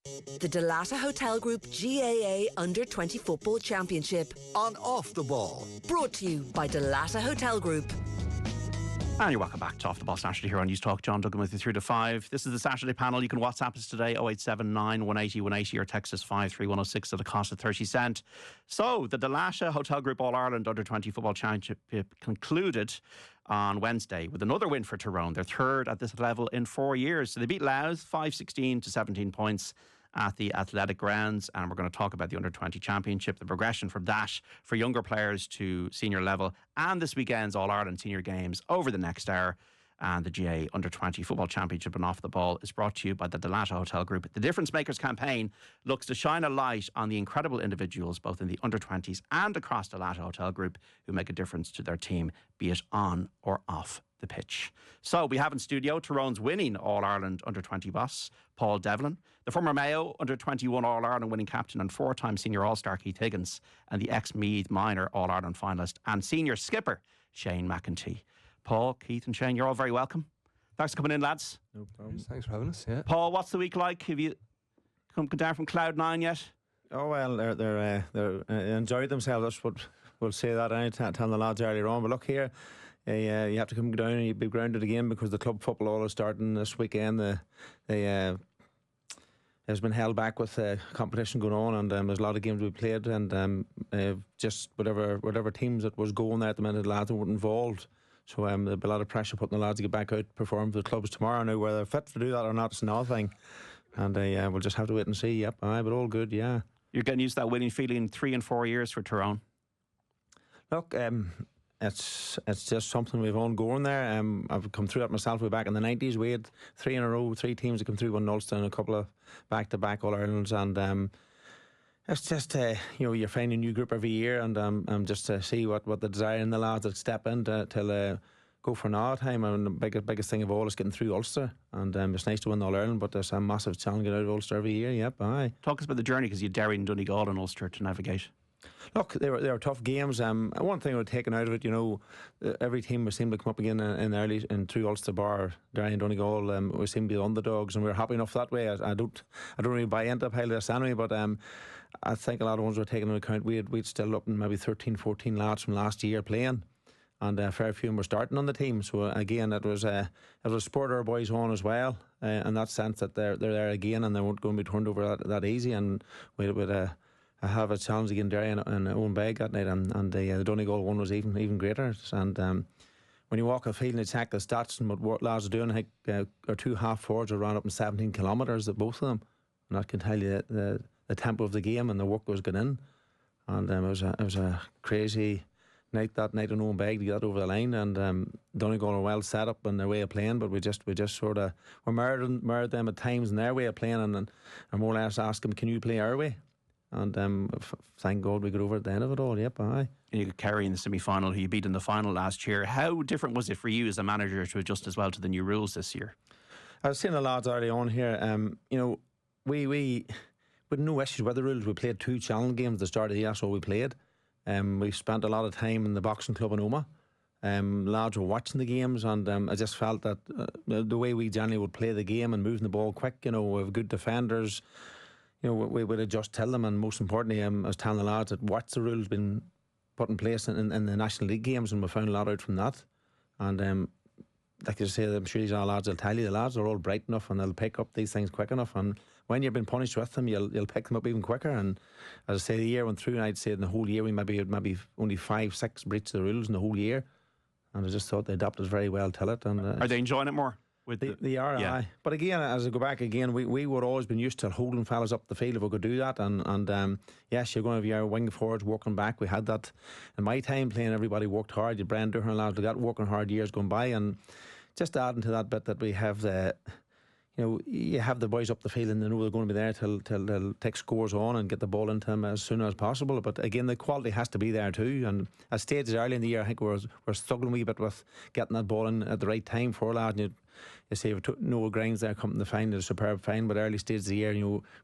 The Dalata Hotel Group GAA Under-20 Football Championship. On Off the Ball. Brought to you by Dalata Hotel Group. And you're welcome back to Off the Ball Saturday here on News Talk. John Duggan with you 3 to 5. This is the Saturday panel. You can WhatsApp us today 0879 180 180 or text us 53106 at a cost of 30 cent. So the Dalata Hotel Group All Ireland Under-20 Football Championship concluded on Wednesday with another win for Tyrone. They're third at this level in 4 years. So they beat Louth 5-16 to 17 points at the athletic grounds, and we're going to talk about the Under-20 Championship, the progression from that for younger players to senior level, and this weekend's All-Ireland Senior Games over the next hour. And the GA Under-20 Football Championship and Off the Ball is brought to you by the Dalata Hotel Group. The Difference Makers campaign looks to shine a light on the incredible individuals, both in the Under-20s and across Dalata Hotel Group, who make a difference to their team, be it on or off the pitch. So we have in studio Tyrone's winning All-Ireland Under-20 boss, Paul Devlin, the former Mayo Under-21 All-Ireland winning captain and 4-time senior All-Star Keith Higgins, and the ex-Meath minor All-Ireland finalist and senior skipper Shane McEntee. Paul, Keith and Shane, you're all very welcome. Thanks for coming in, lads. No problem. Thanks for having us, yeah. Paul, what's the week like? Have you come down from Cloud 9 yet? Oh, well, they're enjoyed themselves. That's what we'll say that. I telling the lads earlier on. But look here, you have to come down and you'll be grounded again because the club football all is starting this weekend. Has been held back with competition going on, and there's a lot of games we played, and just whatever teams that was going there at the minute, the lads weren't involved. So there'll be a lot of pressure putting the lads to get back out, perform for the clubs tomorrow. Now, whether they're fit to do that or not, it's another thing. And we'll just have to wait and see. Yep, but all good, yeah. You're getting used to that winning feeling 3 and 4 years for Tyrone. Look, it's just something we've ongoing there. I've come through that myself way back in the 90s. We had 3 in a row, 3 teams that come through, one Ulster and a couple of back-to-back All-Irelands, and it's just you're finding a new group every year, and just to see what the desire in the lads that step in to go for another time. And the biggest thing of all is getting through Ulster, and it's nice to win the All-Ireland, but there's a massive challenge getting out of Ulster every year. Yep, aye. Talk us about the journey, because you had Derry and Donegal and Ulster to navigate. Look, they were tough games. One thing we're taking out of it, every team we seem to come up again in early and through Ulster bar, Derry and Donegal, we seem to be the underdogs, and we're happy enough that way. I don't really buy into a pile of this anyway, but I think a lot of ones were taken into account. We'd still up in maybe 13, 14 lads from last year playing, and a fair few of them were starting on the team. So again, it was a sport our boys on as well, in that sense that they're there again, and they weren't going to be turned over that easy. And I have a challenge against Derry and Owen Begg that night, and the Donegal one was even greater. And when you walk a field and you check the stats and what lads are doing, I think our 2 half forwards are around up in 17 kilometres, both of them, and that can tell you the tempo of the game and the work that was going in. And it was a crazy night that night in Owen Begg to get over the line, and Donegal are well set up in their way of playing, but we just sort of mirrored them at times in their way of playing, and more or less asked them, can you play our way? And thank God we got over at the end of it all. Yep, aye. And you got Kerry in the semi-final, who you beat in the final last year. How different was it for you as a manager to adjust as well to the new rules this year? I was seeing the lads early on here. We with no issues with the rules. We played 2 challenge games at the start of the year, so we played. We spent a lot of time in the boxing club in Omagh. Lads were watching the games, and I just felt that the way we generally would play the game and moving the ball quick, we have good defenders. We would adjust to them, and most importantly, I was telling the lads that watch the rules been put in place in the National League games, and we found a lot out from that. And like I say, I'm sure these lads will tell you, the lads are all bright enough and they'll pick up these things quick enough, and when you've been punished with them, you'll pick them up even quicker. And as I say, the year went through, and I'd say in the whole year we maybe had only 5-6 breaches of the rules in the whole year, and I just thought they adapted very well to it. And are they enjoying it more? They are, yeah. Aye. But again, as I go back again, we would always been used to holding fellas up the field if we could do that. And yes, you're going to have your wing forwards working back. We had that in my time playing. Everybody worked hard. You Brian Duhan and lads like that working hard years going by, and just adding to that bit that we have you have the boys up the field and they know they're going to be there till they'll take scores on and get the ball into them as soon as possible. But again, the quality has to be there too. And at stages early in the year, I think we're struggling a wee bit with getting that ball in at the right time for lads. You say if Noah Grinds there coming to find a superb find, but early stages of the year,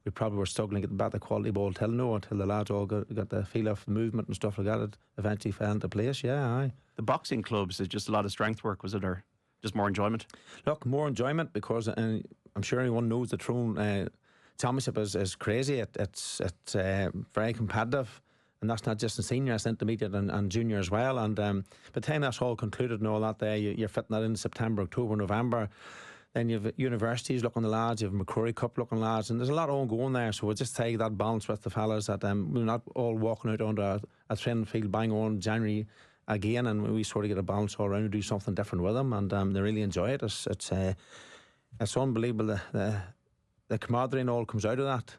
we probably were struggling to get back the quality ball till the lads all got the feel of movement and stuff like that. It eventually fell into place. Yeah, aye. The boxing clubs is just a lot of strength work, was it, or just more enjoyment? Look, more enjoyment, because I'm sure anyone knows that Tyrone championship is crazy. It's very competitive. And that's not just in senior, it's intermediate and junior as well. And by the time that's all concluded and all that there, you're fitting that in September, October, November. Then you have universities looking the lads, you have Macquarie Cup looking lads, and there's a lot ongoing there. So we'll just take that balance with the fellas that we're not all walking out onto a training field bang on January again, and we sort of get a balance all around and do something different with them, and they really enjoy it. It's unbelievable the camaraderie and all comes out of that.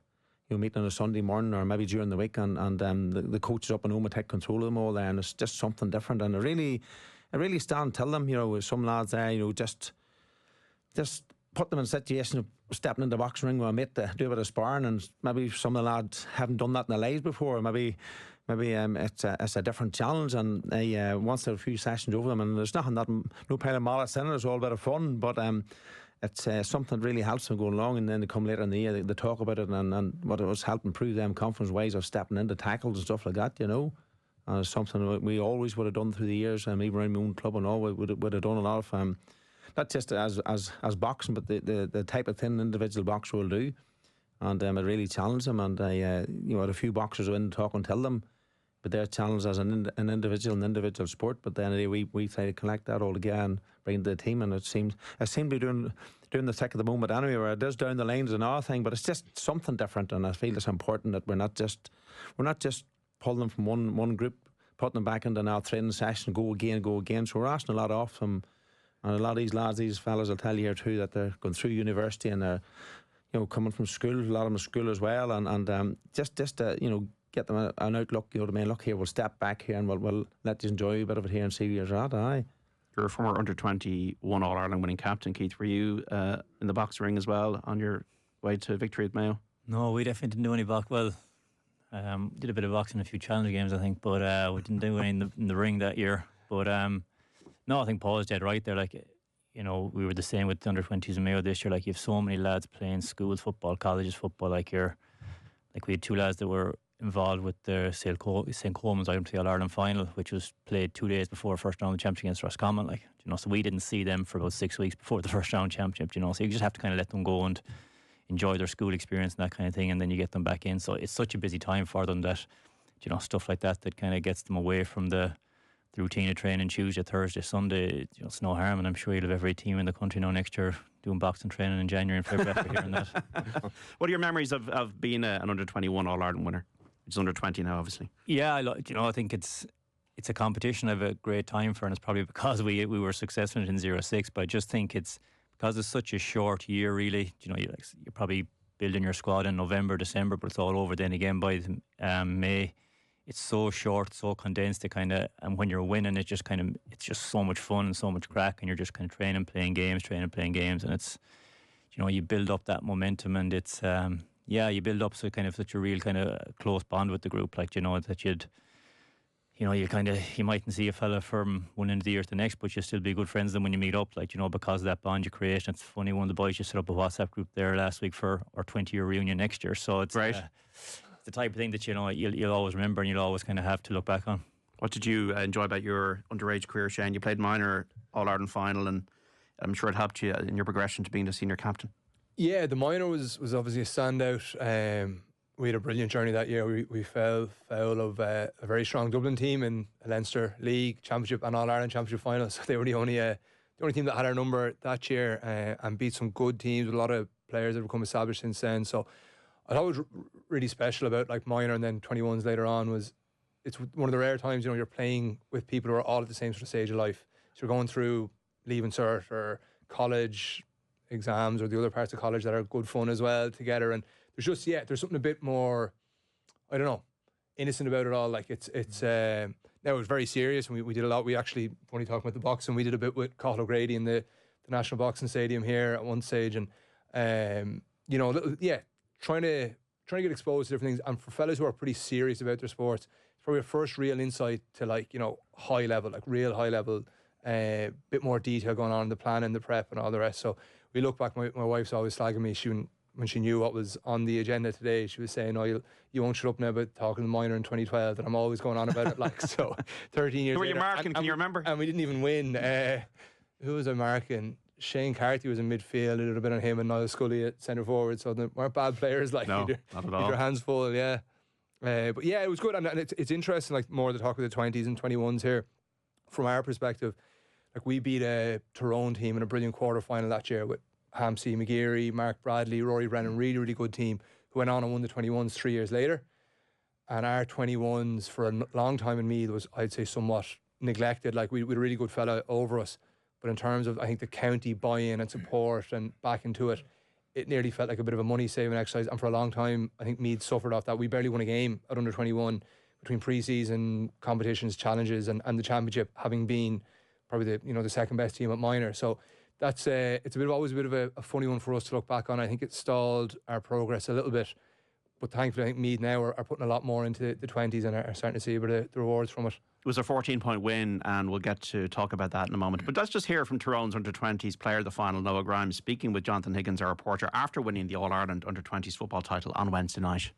You know, meeting on a Sunday morning or maybe during the week, and the coaches up and home take control of them all there, and it's just something different. And I really stand and tell them, you know, some lads there, you know, just put them in a situation of stepping in the boxing ring with a mate to do a bit of sparring, and maybe some of the lads haven't done that in their lives before. Maybe it's a different challenge, and they once they have a few sessions over them, and there's nothing that no pile of malice in it. It's all a bit of fun, but it's something that really helps them going along, and then they come later in the year, they talk about it, and what it was helping improve them confidence ways of stepping into tackles and stuff like that, you know. And it's something we always would have done through the years, even around my own club and all, we would have done a lot of not just as boxing, but the type of thing an individual boxer will do, and it really challenged them. And you know, had a few boxers who in talk and tell them, but they're challenged as an individual sport. But then we try to collect that all together and bring it to the team, and it seems to be doing the thick of the moment anyway. Where it does down the lines and another thing, but it's just something different, and I feel it's important that we're not just pulling them from one group, putting them back into our training session, go again. So we're asking a lot off them. And a lot of these lads, these fellas will tell you here too that they're going through university and they're, you know, coming from school, a lot of them school as well, and just you know, get them an outlook, you know what I mean. Look here, we'll step back here and we'll let you enjoy a bit of it here and see where you're at. Aye. You're a former Under-21 All Ireland winning captain, Keith. Were you in the boxing ring as well on your way to victory at Mayo? No, we definitely didn't do any box. Well, did a bit of boxing, a few challenge games, I think, but we didn't do any in the ring that year. But no, I think Paul's dead right there. Like, you know, we were the same with the under-20s in Mayo this year. Like, you have so many lads playing schools football, colleges football. Like we had two lads that were involved with the St. Coleman's U20 All Ireland final, which was played 2 days before first round championship against Roscommon. Like, you know, so we didn't see them for about 6 weeks before the first round championship. You know, so you just have to kind of let them go and enjoy their school experience and that kind of thing, and then you get them back in. So it's such a busy time for them that, you know, stuff like that kind of gets them away from the routine of training Tuesday, Thursday, Sunday. You know, it's no harm, and I'm sure you'll have every team in the country now next year doing boxing training in January and February after hearing that. What are your memories of being an Under-21 All Ireland winner? It's under-20 now, obviously. Yeah, I think it's a competition I have a great time for, and it's probably because we were successful in 06, but I just think it's because it's such a short year, really. You know, you're probably building your squad in November, December, but it's all over then again by May. It's so short, so condensed. And when you're winning, it's just so much fun and so much crack, and you're just kind of training, playing games, and it's, you know, you build up that momentum, and it's you build up such a real kind of close bond with the group, like, you know, that you mightn't see a fella from one end of the year to the next, but you still be good friends with them when you meet up, like, you know, because of that bond you create. And it's funny, one of the boys just set up a WhatsApp group there last week for our 20-year reunion next year, so it's right. The type of thing that, you know, you'll always remember, and you'll always kind of have to look back on. What did you enjoy about your underage career, Shane? You played minor All-Ireland final, and I'm sure it helped you in your progression to being the senior captain. Yeah, the minor was obviously a standout. We had a brilliant journey that year. We fell foul of a very strong Dublin team in a Leinster League Championship and All-Ireland Championship final, so they were the only team that had our number that year, and beat some good teams with a lot of players that have become established since then. So I thought what was really special about like minor and then 21s later on was it's one of the rare times, you know, you're playing with people who are all at the same sort of stage of life. So you're going through leaving cert or college exams or the other parts of college that are good fun as well together, and there's something a bit more, I don't know, innocent about it all. Like it's now it was very serious, and we did a lot. We actually, funny talking about the boxing, we did a bit with Cathal O'Grady in the National Boxing Stadium here at one stage, and you know, trying to get exposed to different things. And for fellas who are pretty serious about their sports, it's probably a first real insight to, like, you know, high level, like real high level, bit more detail going on in the planning, the prep and all the rest. So we look back, my wife's always slagging me, when she knew what was on the agenda today, she was saying, "Oh, you won't shut up now about talking to minor in 2012, and I'm always going on about it." Like, so 13 years Who were you later, marking? Can you remember? And we didn't even win. Who was I marking? Shane Carthy was in midfield. It would have been on him and Niall Scully at centre forward. So they weren't bad players. Like No, either, not at all. either hands full, yeah. But yeah, it was good, and it's interesting. Like more the talk of the 20s and 21s here, from our perspective. Like we beat a Tyrone team in a brilliant quarter final that year with Hampsey, McGeary, Mark Bradley, Rory Brennan, really good team who went on and won the 21s 3 years later. And our 21s for a long time in Meath was, I'd say, somewhat neglected. Like we had a really good fella over us, but in terms of, I think, the county buy-in and support and back into it, it nearly felt like a bit of a money-saving exercise. And for a long time, I think Meath suffered off that. We barely won a game at under 21 between pre-season competitions, challenges, and the championship, having been probably the second best team at minor. So that's it's always a bit of a funny one for us to look back on. I think it stalled our progress a little bit, but thankfully I think Meath now are putting a lot more into the 20s and are starting to see a bit of the rewards from it. It was a 14-point win, and we'll get to talk about that in a moment. But let's just hear from Tyrone's under-20s player of the final, Noah Grimes, speaking with Jonathan Higgins, our reporter, after winning the All-Ireland under-20s football title on Wednesday night.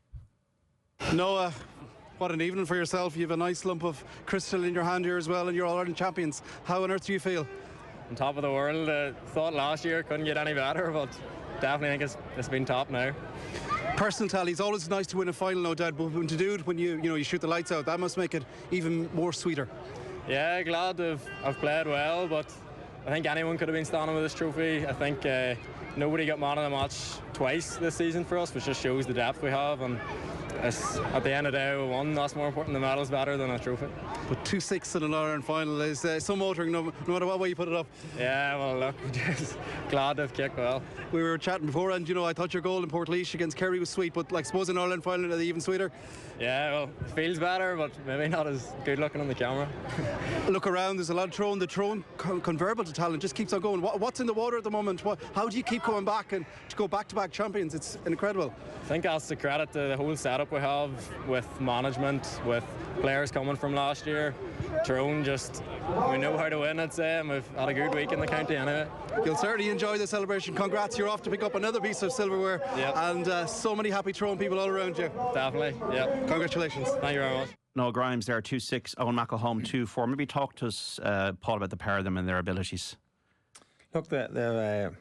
Noah, what an evening for yourself. You have a nice lump of crystal in your hand here as well, and you're All-Ireland champions. How on earth do you feel? On top of the world. Thought last year couldn't get any better, but definitely think it's been top now. Personal tally, it's always nice to win a final, no doubt, but when to do it when you shoot the lights out, that must make it even more sweeter. Yeah, glad I've played well, but I think anyone could have been standing with this trophy. I think nobody got man of the match twice this season for us, which just shows the depth we have. And at the end of the day, we won. That's more important. The medal's better than a trophy. But 2-6 in an All-Ireland final is so motoring, no matter what way you put it up. Yeah, well, look, just glad to have kicked well. We were chatting before, and I thought your goal in Portlaoise against Kerry was sweet, but suppose an Ireland final is even sweeter. Yeah, well, it feels better, but maybe not as good looking on the camera. Look around, there's a lot of Tyrone. The Tyrone convertible talent just keeps on going. What's in the water at the moment? How do you keep coming back and to go back-to-back champions? It's incredible. I think that's the credit to the whole setup we have with management, with players coming from last year. Tyrone we know how to win, I'd say, and we've had a good week in the county anyway. You'll certainly enjoy the celebration. Congrats, you're off to pick up another piece of silverware. Yep. And so many happy Tyrone people all around you. Definitely, yeah. Congratulations. Thank you very much. Noah Grimes there, 2-6, Owen McElhone 2-4. Maybe talk to us, Paul, about the pair of them and their abilities. Look, the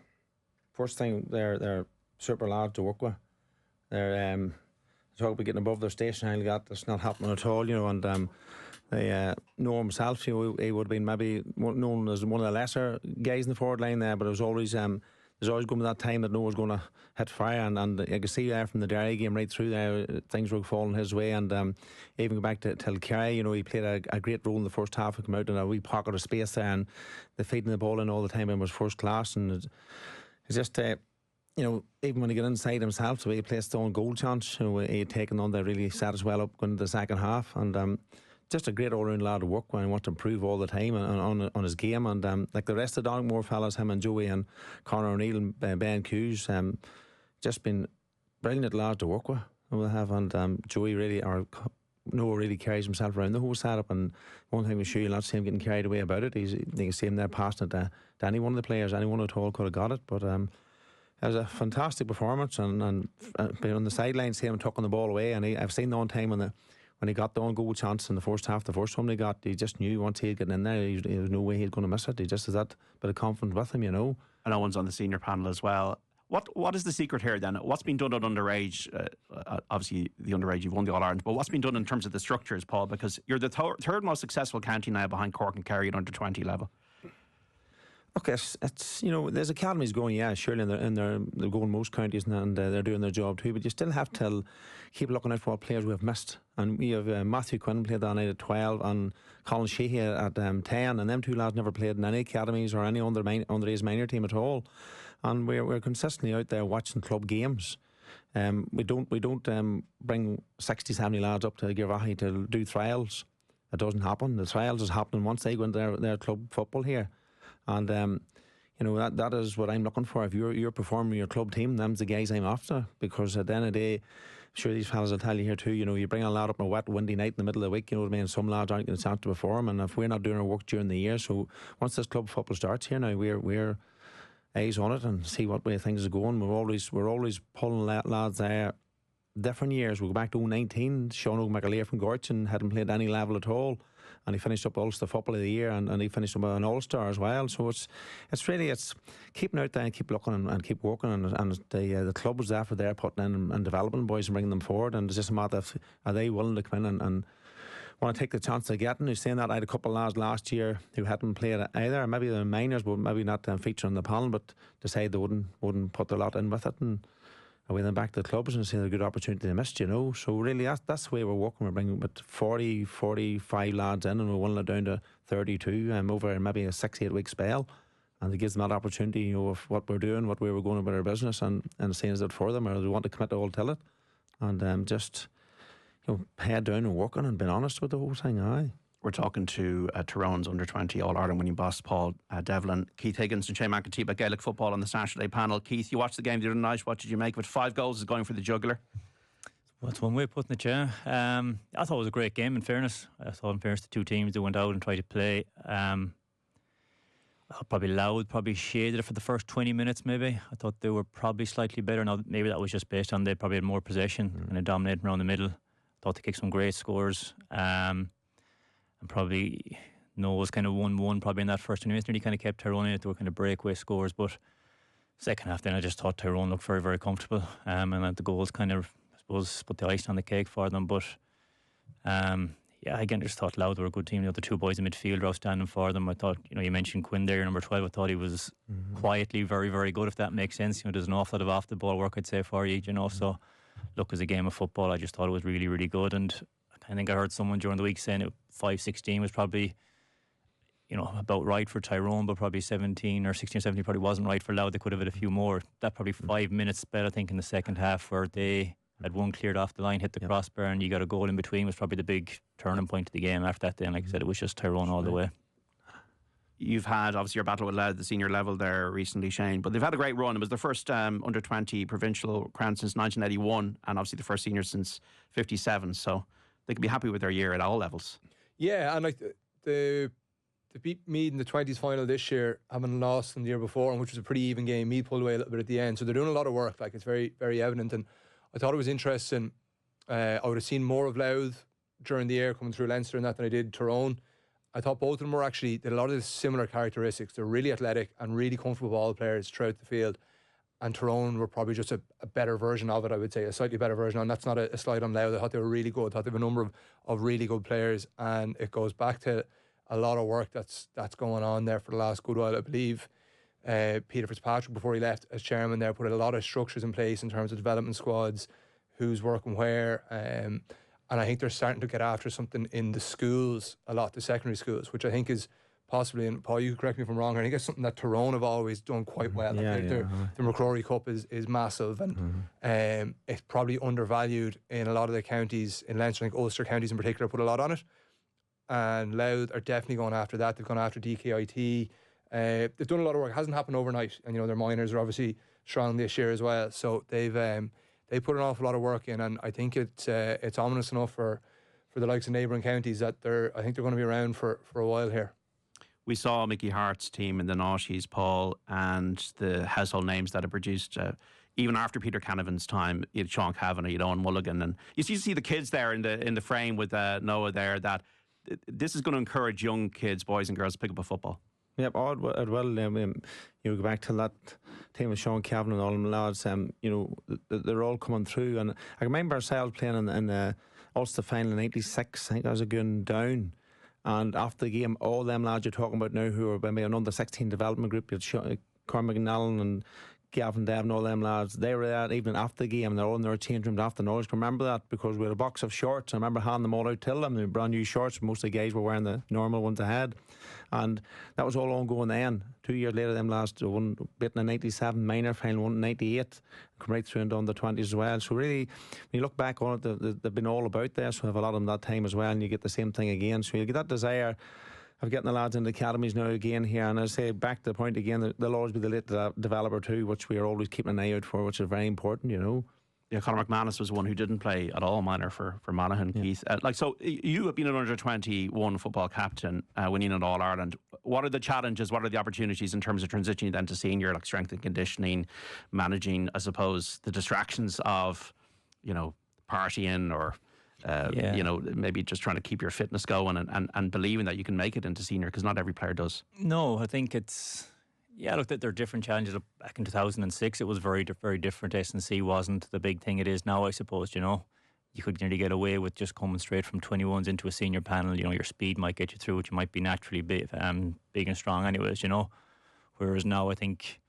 first thing, they're super lads to work with. They're talk about getting above their station. I got that's not happening at all, and they know himself. He would have been maybe known as one of the lesser guys in the forward line there, but it was always there's always going to be that time that Noah's going to hit fire, and I could see there from the Derry game right through there, things were falling his way, and even go back to Kerry, he played a great role in the first half. He came out in a wee pocket of space there, and the feeding the ball in all the time and was first class, and it's just even when he got inside himself, the way he played his own goal chance, he had taken on that, really set us well up going into the second half, and just a great all-round lad to work with and want to improve all the time on his game, and like the rest of the Donegal fellas, him and Joey and Conor O'Neill and Ben Hughes, just been brilliant lads to work with. We have, and Joey Noah really carries himself around the whole setup, and one thing with sure you'll not see him getting carried away about it. You can see him there passing it to any one of the players, anyone at all could have got it, but it was a fantastic performance, and being on the sideline, seeing him tucking the ball away, and I've seen the one time when he got the own goal chance in the first half, the first one he got, he just knew once he had gotten in there, there was no way he was going to miss it. He just has that bit of confidence with him, And Owen's on the senior panel as well. What is the secret here then? What's been done at underage? Obviously, the underage, you've won the All Ireland, but what's been done in terms of the structures, Paul? Because you're the third most successful county now behind Cork and Kerry at under 20 level. Look, it's there's academies going, yeah, surely, and they're going most counties, and they're doing their job too. But you still have to keep looking out for what players we have missed. And we have Matthew Quinn played that night at 12, and Colin Sheehy at 10, and them two lads never played in any academies or any underage minor team at all. And we're consistently out there watching club games. We don't bring 60, 70 lads up to Girvahi to do trials. It doesn't happen. The trials is happening once they go into their club football here. And that is what I'm looking for. If you're performing your club team, them's the guys I'm after. Because at the end of the day, I'm sure these fellas will tell you here too, you bring a lad up on a wet, windy night in the middle of the week, some lads aren't getting a chance to perform, and if we're not doing our work during the year, so once this club football starts here now, we're eyes on it and see what way things are going. We're always pulling lads there. Different years. We'll go back to 2019. Sean O'Mcaleer from Gorchin hadn't played any level at all, and he finished up Ulster Football of the Year, and he finished up an All-Star as well. So it's really keeping out there and keep looking and keep working, and the club was there for their putting in and developing boys and bringing them forward, and it's just a matter of are they willing to come in and want to take the chance they're getting. Who's saying that? I had a couple of lads last year who hadn't played either, maybe they're minors, but maybe not featuring on the panel, but decided they wouldn't put a lot in with it, and away then back to the clubs and see the good opportunity they missed, you know. So really that's the way we're working. We're bringing with 40, 45 lads in, and we're willing it down to 32 over maybe a 6-8 week spell, and it gives them that opportunity, you know, of what we're doing, what way we're going about our business, and seeing is it for them, or they want to commit all to it, and just, you know, head down and working and being honest with the whole thing. Aye. We're talking to Tyrone's Under-20 All Ireland winning boss Paul Devlin, Keith Higgins and Shane McEntee about Gaelic football on the Saturday panel. Keith, you watched the game the other night. What did you make of it? 5 goals is going for the jugular. Well, that's one way of putting it, yeah. I thought it was a great game, in fairness. I thought, in fairness, the two teams that went out and tried to play. Probably Louth probably shaded it for the first 20 minutes, maybe. I thought they were probably slightly better. Now, maybe that was just based on they probably had more possession and they dominated around the middle. I thought they kicked some great scores. And probably was kind of 1-1 probably in that first 20 minutes. Nearly kind of kept Tyrone in it. They were kind of breakaway scores, but second half then I just thought Tyrone looked very, very comfortable, and the goals kind of, I suppose, put the icing on the cake for them. But yeah, again, I just thought Louth were a good team. You know, the two boys in midfield were outstanding for them. I thought, you know, you mentioned Quinn there, number 12. I thought he was quietly very, very good, if that makes sense. You know, there's an awful lot of off the ball work, I'd say, for you, you know. So look, as a game of football, I just thought it was really, really good. And I think I heard someone during the week saying 5-16 was probably, you know, about right for Tyrone, but probably 17 or 16 or 17 probably wasn't right for Louth. They could have had a few more. That probably 5 minutes spell, I think, in the second half where they had one cleared off the line, hit the crossbar, and you got a goal in between, was probably the big turning point of the game. After that, then, like I said, it was just Tyrone all the way. You've had, obviously, your battle with Louth at the senior level there recently, Shane, but they've had a great run. It was their first under-20 provincial crown since 1981, and obviously the first senior since 57, so they can be happy with their year at all levels. Yeah, and like the beat Meath in the 20s final this year, having lost them the year before, and which was a pretty even game. Meath pulled away a little bit at the end, so they're doing a lot of work. Like, it's very, very evident, and I thought it was interesting. I would have seen more of Louth during the year coming through Leinster and that than I did Tyrone. I thought both of them were actually, they had a lot of similar characteristics. They're really athletic and really comfortable ball players throughout the field. And Tyrone were probably just a better version of it, I would say, a slightly better version. And that's not a slight on Louth. I thought they were really good. I thought they have a number of really good players. And it goes back to a lot of work that's going on there for the last good while. I believe Peter Fitzpatrick, before he left as chairman there, put a lot of structures in place in terms of development squads, who's working where. And I think they're starting to get after something in the schools a lot, the secondary schools, which I think is possibly, and Paul, you correct me if I'm wrong, I think it's something that Tyrone have always done quite well. The McCrory Cup is massive, and it's probably undervalued in a lot of the counties in Leinster. I think Ulster counties in particular put a lot on it, and Louth are definitely going after that. They've gone after DKIT. They've done a lot of work. It hasn't happened overnight, and you know their minors are obviously strong this year as well. So they put an awful lot of work in, and I think it's ominous enough for the likes of neighbouring counties that I think they're going to be around for a while here. We saw Mickey Hart's team in the noughties, Paul, and the household names that have produced, even after Peter Canavan's time, you had Sean Kavanagh, you had Owen Mulligan, and you see the kids there in the frame with Noah there, that this is going to encourage young kids, boys and girls, to pick up a football. Yep, you go back to that team with Sean Kavanagh and all them lads, you know, they're all coming through. And I remember ourselves playing in the Ulster final in '96. I think I was going down. And after the game, all them lads you're talking about now who are maybe an under-16 development group, you had Cormac and Allen and Gavin Devon, all them lads, they were there even after the game. They're all in their change rooms after knowledge. Can remember that because we had a box of shorts. I remember handing them all out to them. They were brand new shorts. Most of the guys were wearing the normal ones ahead. And that was all ongoing then. 2 years later, them lads won beaten in '97, minor final, won in '98, come right through into the 20s as well. So really, when you look back on it, they've been all about there. So we have a lot of them that time as well, and you get the same thing again. So you get that desire of getting the lads in the academies now again here. And I say back to the point again, they'll always be the late developer too, which we are always keeping an eye out for, which is very important, you know. Yeah, Conor McManus was one who didn't play at all minor for Monaghan, Keith. So you have been an under-21 football captain, winning an All Ireland. What are the challenges, what are the opportunities in terms of transitioning then to senior, like strength and conditioning, managing, I suppose, the distractions of, you know, partying or You know, maybe just trying to keep your fitness going and believing that you can make it into senior, because not every player does. No, I think it's... Yeah, look, there are different challenges. Back in 2006, it was very different. S&C wasn't the big thing it is now, I suppose, you know. You could nearly get away with just coming straight from 21s into a senior panel. You know, your speed might get you through it. You might be naturally big and strong anyways, you know. Whereas now, I think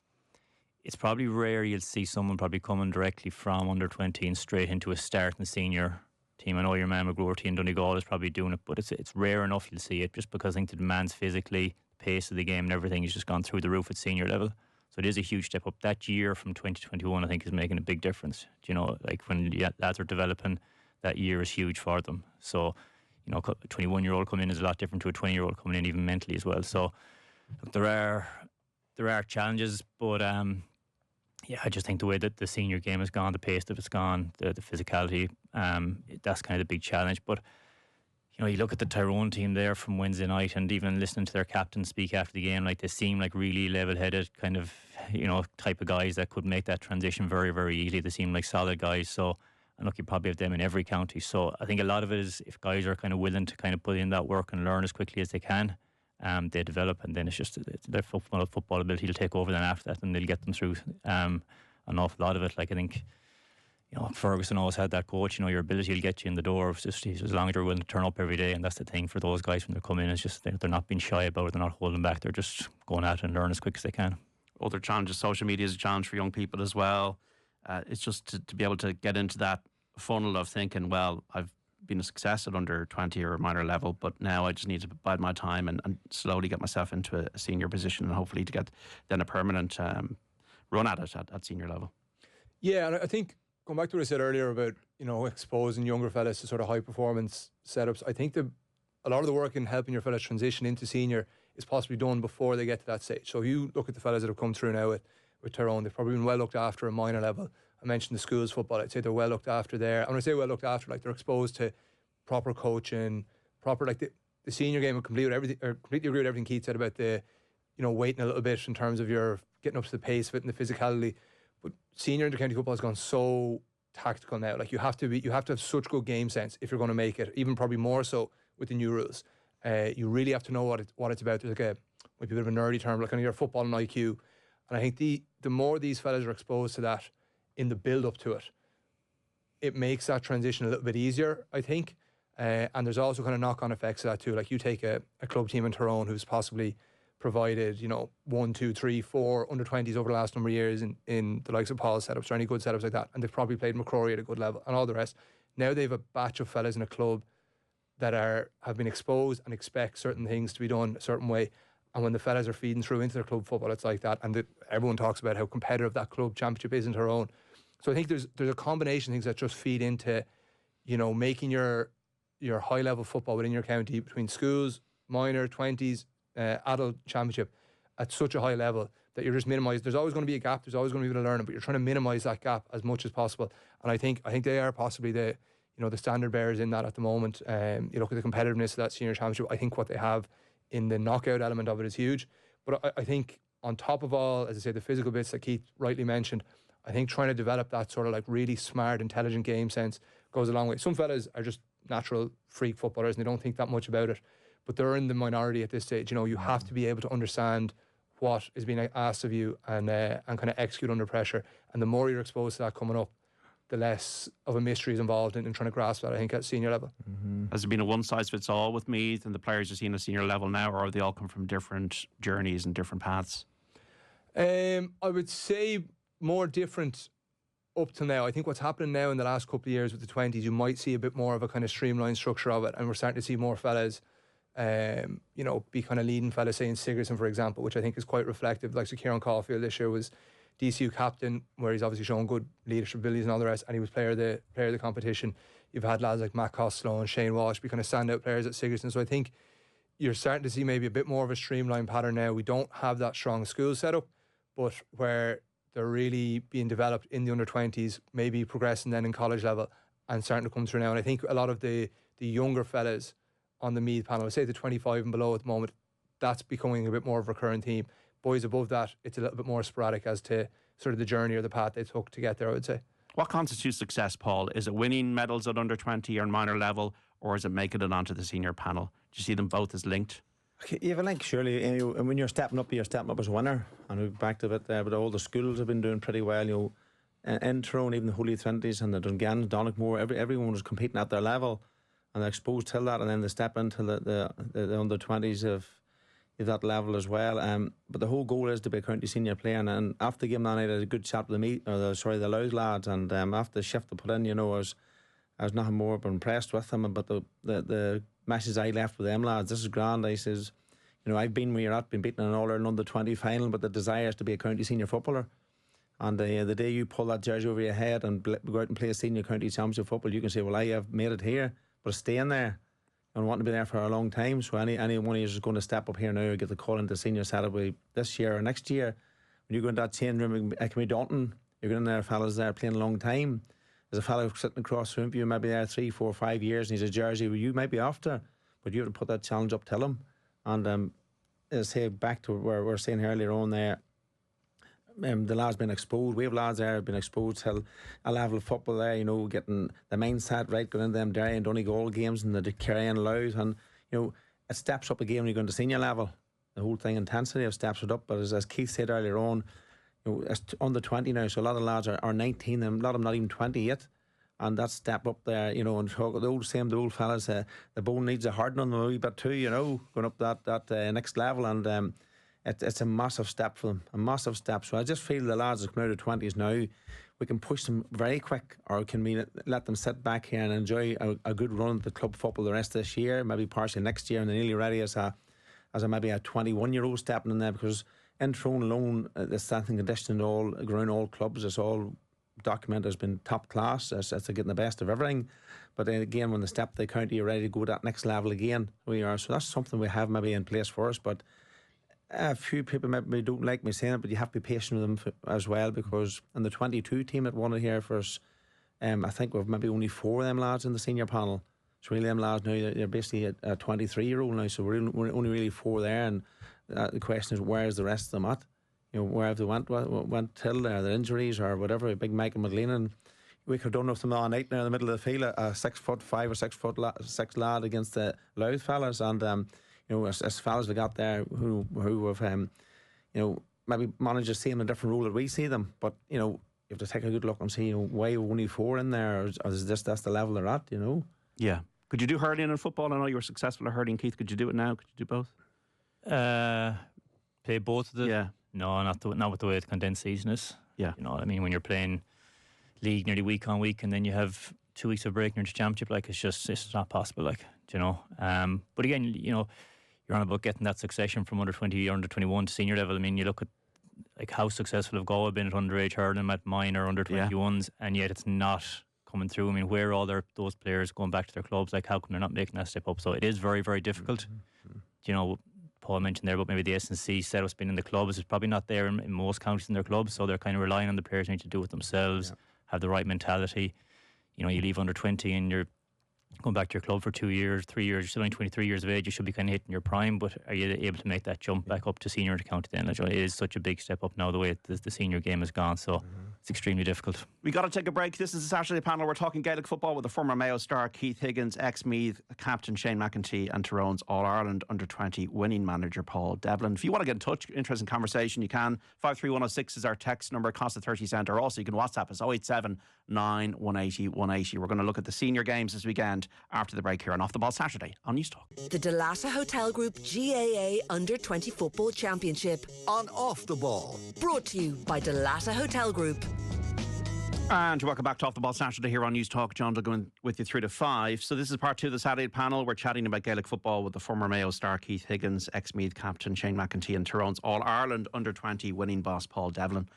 it's probably rare you'll see someone probably coming directly from under 20 and straight into a starting senior team. I know your man McGroarty in Donegal is probably doing it, but it's rare enough you'll see it, just because I think the demands physically, pace of the game and everything has just gone through the roof at senior level. So it is a huge step up. That year from 2021, I think, is making a big difference. You know, like when lads are developing, that year is huge for them. So, you know, a 21-year-old coming in is a lot different to a 20-year-old coming in, even mentally as well. So look, there are challenges, but yeah, I just think the way that the senior game has gone, the pace that it's gone, the physicality, that's kind of the big challenge. But you know, you look at the Tyrone team there from Wednesday night, and even listening to their captain speak after the game, like, they seem like really level-headed kind of, you know, type of guys that could make that transition very, very easily. They seem like solid guys. So, and look, you probably have them in every county. So I think a lot of it is if guys are kind of willing to kind of put in that work and learn as quickly as they can, they develop, and then it's just their football ability to take over then after that, and they'll get them through an awful lot of it. Like, I think, you know, Ferguson always had that coach, you know, your ability will get you in the door. It's just as long as you're willing to turn up every day, and that's the thing for those guys when they come in. It's just they're not being shy about it, they're not holding back, they're just going out and learn as quick as they can. Other challenges, social media is a challenge for young people as well. It's just to be able to get into that funnel of thinking, well, I've been a success at under 20 or minor level, but now I just need to bide my time and slowly get myself into a senior position, and hopefully to get then a permanent run at it at senior level. Yeah, and I think, going back to what I said earlier about, you know, exposing younger fellas to sort of high performance setups, I think a lot of the work in helping your fellas transition into senior is possibly done before they get to that stage. So if you look at the fellas that have come through now with Tyrone, they've probably been well looked after at minor level. I mentioned the schools football. I'd say they're well looked after there. And when I say well looked after, like, they're exposed to proper coaching, like the senior game. I completely agree with everything Keith said about the, you know, waiting a little bit in terms of your getting up to the pace of it and the physicality. But senior intercounty football has gone so tactical now. Like, you have to have such good game sense if you're going to make it. Even probably more so with the new rules. You really have to know what it's about. There's like might be a bit of a nerdy term, like kind of your football and IQ. And I think the more these fellas are exposed to that in the build up to it, it makes that transition a little bit easier, I think. And there's also kind of knock on effects of that too. Like, you take a club team in Tyrone who's possibly provided, you know, 1, 2, 3, 4 under 20s over the last number of years in the likes of Paul's setups or any good setups like that, and they've probably played McCrory at a good level and all the rest. Now they've a batch of fellas in a club that have been exposed and expect certain things to be done a certain way, and when the fellas are feeding through into their club football, it's like that. And everyone talks about how competitive that club championship is in Tyrone. So I think there's a combination of things that just feed into, you know, making your high level football within your county, between schools, minor, 20s, adult championship, at such a high level that you're just minimised. There's always going to be a gap, there's always going to be a bit of learning, but you're trying to minimise that gap as much as possible. And I think they are possibly the standard bearers in that at the moment. You look at the competitiveness of that senior championship. I think what they have in the knockout element of it is huge. But I think on top of all, as I say, the physical bits that Keith rightly mentioned, I think trying to develop that sort of like really smart, intelligent game sense goes a long way. Some fellas are just natural freak footballers and they don't think that much about it, but they're in the minority at this stage. You know, you have to be able to understand what is being asked of you and kind of execute under pressure. And the more you're exposed to that coming up, the less of a mystery is involved in trying to grasp that, I think, at senior level. Mm-hmm. Has it been a one-size-fits-all with Meath and the players you're seeing at senior level now, or have they all come from different journeys and different paths? I would say more different up to now. I think what's happening now in the last couple of years with the 20s, you might see a bit more of a kind of streamlined structure of it, and we're starting to see more fellas be kind of leading fellas, say in Sigurdsson, for example, which I think is quite reflective. Like, so Kieran Caulfield this year was DCU captain, where he's obviously shown good leadership abilities and all the rest, and he was player of the competition. You've had lads like Matt Costello and Shane Walsh be kind of standout players at Sigurdsson. So I think you're starting to see maybe a bit more of a streamlined pattern now. We don't have that strong school setup, but where they're really being developed in the under-20s, maybe progressing then in college level and starting to come through now. And I think a lot of the younger fellas on the Meath panel, I say the 25 and below at the moment, that's becoming a bit more of a recurrent theme. Boys above that, it's a little bit more sporadic as to sort of the journey or the path they took to get there, I would say. What constitutes success, Paul? Is it winning medals at under 20 or minor level, or is it making it onto the senior panel? Do you see them both as linked? You have a link, surely. And when you're stepping up as a winner. And we've backed a bit there, but all the schools have been doing pretty well. In Tyrone, even the Holy Trinities and the Dungan, Donegal, everyone was competing at their level, and they're exposed to that, and then they step into the under 20s of that level as well. But the whole goal is to be a county senior player. And after the game that night, I had a good chat with the Louth lads, and after the shift they put in, I was nothing more but impressed with them. But the message I left with them lads, this is grand. I says, I've been where you're at, been beaten in an All Ireland under 20 final, but the desire is to be a county senior footballer. And the day you pull that jersey over your head and go out and play a senior county championship football, you can say, well, I have made it here, but staying there and want to be there for a long time. So any one of you is going to step up here now or get the call into senior setup this year or next year. When you go into that change room, it can be daunting. You're going in there, fellas there playing a long time. There's a fellow sitting across the room from you, maybe there 3, 4, 5 years, and he's a jersey where you might be after, but you have to put that challenge up to him. And as I say, back to where we were saying earlier on there, the lads been exposed. We have lads there have been exposed to a level of football there, getting the mindset right, going into them Derry and Donegal games and the Kerry and Louth, and it steps up again when you go into senior level. The whole thing, intensity of steps it up. But as Keith said earlier on, it's under 20 now, so a lot of lads are 19, and a lot of them not even 20 yet. And that step up there, and the old fellas, the bone needs a hardening a wee bit too, going up that next level, and it's a massive step for them, a massive step. So I just feel the lads that come out of 20s now, we can push them very quick, or can we let them sit back here and enjoy a good run at the club football the rest of this year, maybe partially next year, and they're nearly ready as maybe a 21-year-old stepping in there, because in Tyrone alone, the strength and conditioning around all clubs, it's all documented has been top class. It's getting the best of everything. But then again, when they step the county, you're ready to go to that next level again. We are. So that's something we have maybe in place for us. But a few people maybe don't like me saying it, but you have to be patient with them as well, because in the 22 team that won it here for us, I think we've maybe only 4 of them lads in the senior panel. So really them lads now, they're basically a 23-year-old now, so we're only really 4 there, and the question is, where is the rest of them at? Where have they went till there, their injuries or whatever. Big Michael McLean, and we could have done with them all night now in the middle of the field, a 6'5" or 6'6" lad against the Louth fellas, and as fellas we got there who have maybe managed to see them in a different role that we see them, but you have to take a good look and see why only 4 in there, or is this that's the level they're at, Yeah. Could you do hurling in football? I know you were successful at hurling, Keith. Could you do it now? Could you do both? Play both of them? Yeah. No, not with the way the condensed season is. Yeah. You know what I mean? When you're playing league nearly week on week, and then you have 2 weeks of break and you're in the championship, it's not possible, but again, you're on about getting that succession from under 20 or under 21 to senior level. I mean, you look at how successful have Galway been at underage hurling, at minor under 21s, and yet it's not coming through. I mean, where are all those players going back to their clubs? How come they're not making that step up? So it is very, very difficult. Paul mentioned there about maybe the S&C setup's been in the clubs. It's probably not there in most counties in their clubs, so they're kind of relying on the players need to do it themselves, have the right mentality. You leave under 20 and you're going back to your club for 2 years, 3 years, you're still only 23 years of age, you should be kind of hitting your prime, but are you able to make that jump back up to senior to county then? It is such a big step up now, the way the senior game has gone, so it's extremely difficult. We got to take a break. This is the Saturday panel. We're talking Gaelic football with the former Mayo star Keith Higgins, ex-Meath captain Shane McEntee, and Tyrone's All Ireland under 20 winning manager Paul Devlin. If you want to get in touch, interesting conversation, you can. 53106 is our text number, cost of 30 cent, or also you can WhatsApp us 087 9 180 180. We're going to look at the senior games this weekend after the break here on Off the Ball Saturday on News Talk. The Dalata Hotel Group GAA Under 20 Football Championship on Off the Ball, brought to you by Dalata Hotel Group. And welcome back to Off the Ball Saturday here on News Talk. John Duggan with you through to 5. So this is part 2 of the Saturday panel. We're chatting about Gaelic football with the former Mayo star Keith Higgins, ex-Meath captain Shane McEntee, and Tyrone's All Ireland under 20 winning boss Paul Devlin.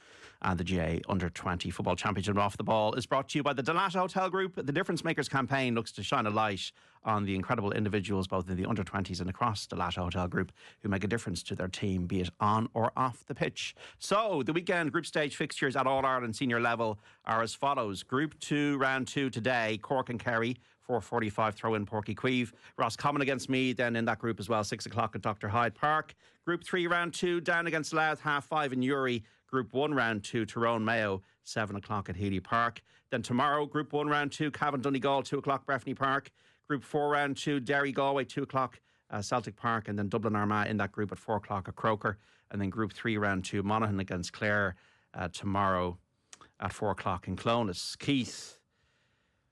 And the GA Under 20 Football Championship Off the Ball is brought to you by the Dalata Hotel Group. The Difference Makers campaign looks to shine a light on the incredible individuals both in the under 20s and across Dalata Hotel Group who make a difference to their team, be it on or off the pitch. So the weekend group stage fixtures at All Ireland senior level are as follows. Group 2, round 2 today, Cork and Kerry, 4:45 throw in Porky Queeve. Roscommon against Meath, then in that group as well, 6 o'clock at Dr. Hyde Park. Group 3, round 2, down against Louth, 5:30 in Uri. Group 1, round 2, Tyrone Mayo, 7 o'clock at Healy Park. Then tomorrow, Group 1 Round 2, Cavan Donegal, 2 o'clock, Breffni Park. Group 4 Round 2, Derry Galway, 2 o'clock, Celtic Park. And then Dublin Armagh in that group at 4 o'clock at Croker. And then Group 3 Round 2, Monaghan against Clare tomorrow at 4 o'clock in Clones. Keith,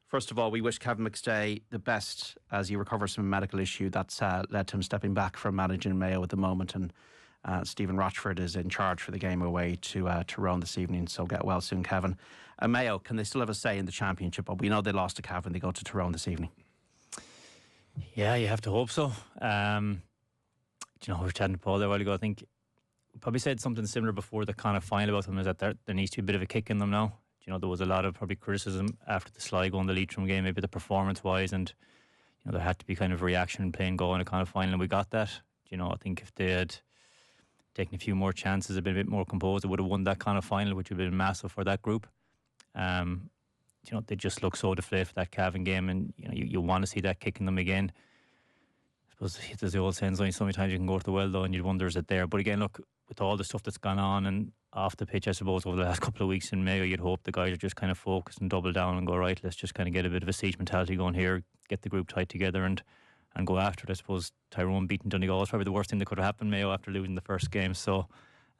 first of all, we wish Kevin McStay the best as he recovers from a medical issue that's led to him stepping back from managing Mayo at the moment. And Stephen Rochford is in charge for the game away to Tyrone this evening, so get well soon, Kevin. Mayo, can they still have a say in the championship? But we know they lost to Cavan. They go to Tyrone this evening. Yeah, you have to hope so. We were chatting to Paul there a while ago. I think we probably said something similar before the kind of final about them, is that there needs to be a bit of a kick in them now. There was a lot of probably criticism after the Sligo and the Leitrim game, maybe the performance-wise, and there had to be kind of reaction, playing goal in a kind of final, and we got that. I think if they had taken a few more chances, been a bit more composed, they would have won that kind of final, which would have been massive for that group. They just look so deflated for that Cavan game, and you want to see that kicking them again. I suppose there's the old saying, so many times you can go to the well though, and you'd wonder, is it there? But again, look, with all the stuff that's gone on and off the pitch, I suppose, over the last couple of weeks in Mayo, you'd hope the guys are just kind of focused and double down and go, right, let's just kind of get a bit of a siege mentality going here, get the group tight together and go after it. I suppose Tyrone beating Donegal is probably the worst thing that could have happened Mayo after losing the first game. So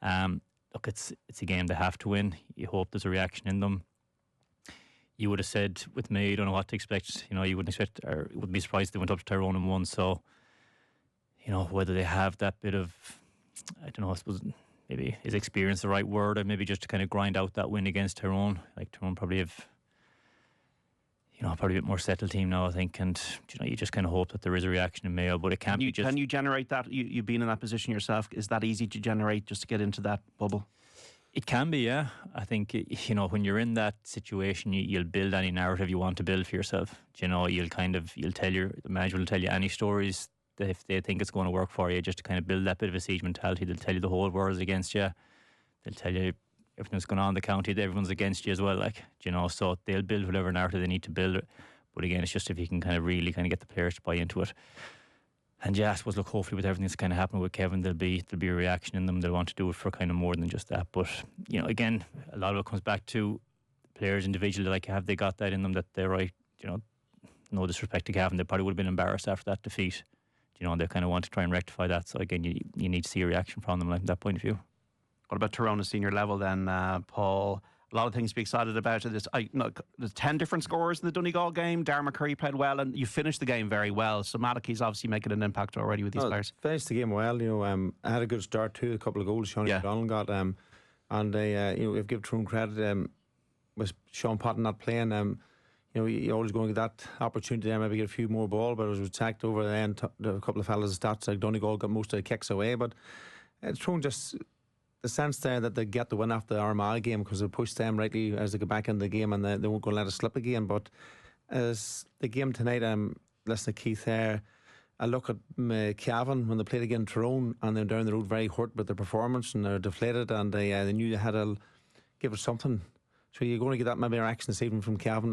look, it's a game they have to win. You hope there's a reaction in them. You would have said with me, you don't know what to expect. You wouldn't expect, or wouldn't be surprised if they went up to Tyrone and won. So whether they have that bit of, I don't know, I suppose maybe is experience the right word, or maybe just to kind of grind out that win against Tyrone. Like Tyrone probably have probably a bit more settled team now, I think, and you just kind of hope that there is a reaction in Mayo, but it can't be just... Can you generate that? You've been in that position yourself. Is that easy to generate, just to get into that bubble? It can be, yeah. I think, when you're in that situation, you'll build any narrative you want to build for yourself. The manager will tell you any stories that if they think it's going to work for you, just to kind of build that bit of a siege mentality. They'll tell you the whole world's against you. They'll tell you everything that's going on in the county, everyone's against you as well, so they'll build whatever narrative they need to build. But again, it's just if you can kind of really kind of get the players to buy into it. And I suppose, look, hopefully with everything that's kind of happening with Kevin, there'll be a reaction in them. They'll want to do it for kind of more than just that. But again, a lot of it comes back to players individually. Have they got that in them that they're right? No disrespect to Kevin, they probably would have been embarrassed after that defeat. They kind of want to try and rectify that. So again, you need to see a reaction from them from that point of view. What about Tyrone at senior level then, Paul? A lot of things to be excited about. There's 10 different scorers in the Donegal game. Darren McCurry played well, and you finished the game very well. So Malachi's obviously making an impact already with these players. Finished the game well. I had a good start too. A couple of goals Sean O'Donnell got, and we've given Tyrone credit with Sean Potton not playing. You always going to get that opportunity there, maybe get a few more ball, but it was attacked over the end. A couple of fellas' stats like Donegal got most of the kicks away, but Tyrone just. The sense there that they get the win after the Armagh game, because they pushed them rightly as they get back into the game, and they won't go and let us slip again. But as the game tonight, listening to Keith there, I look at Cavan when they played against Tyrone, and they're down the road very hurt with their performance, and they're deflated, and they knew they had to give it something. So you're going to get that maybe reaction this evening from Cavan,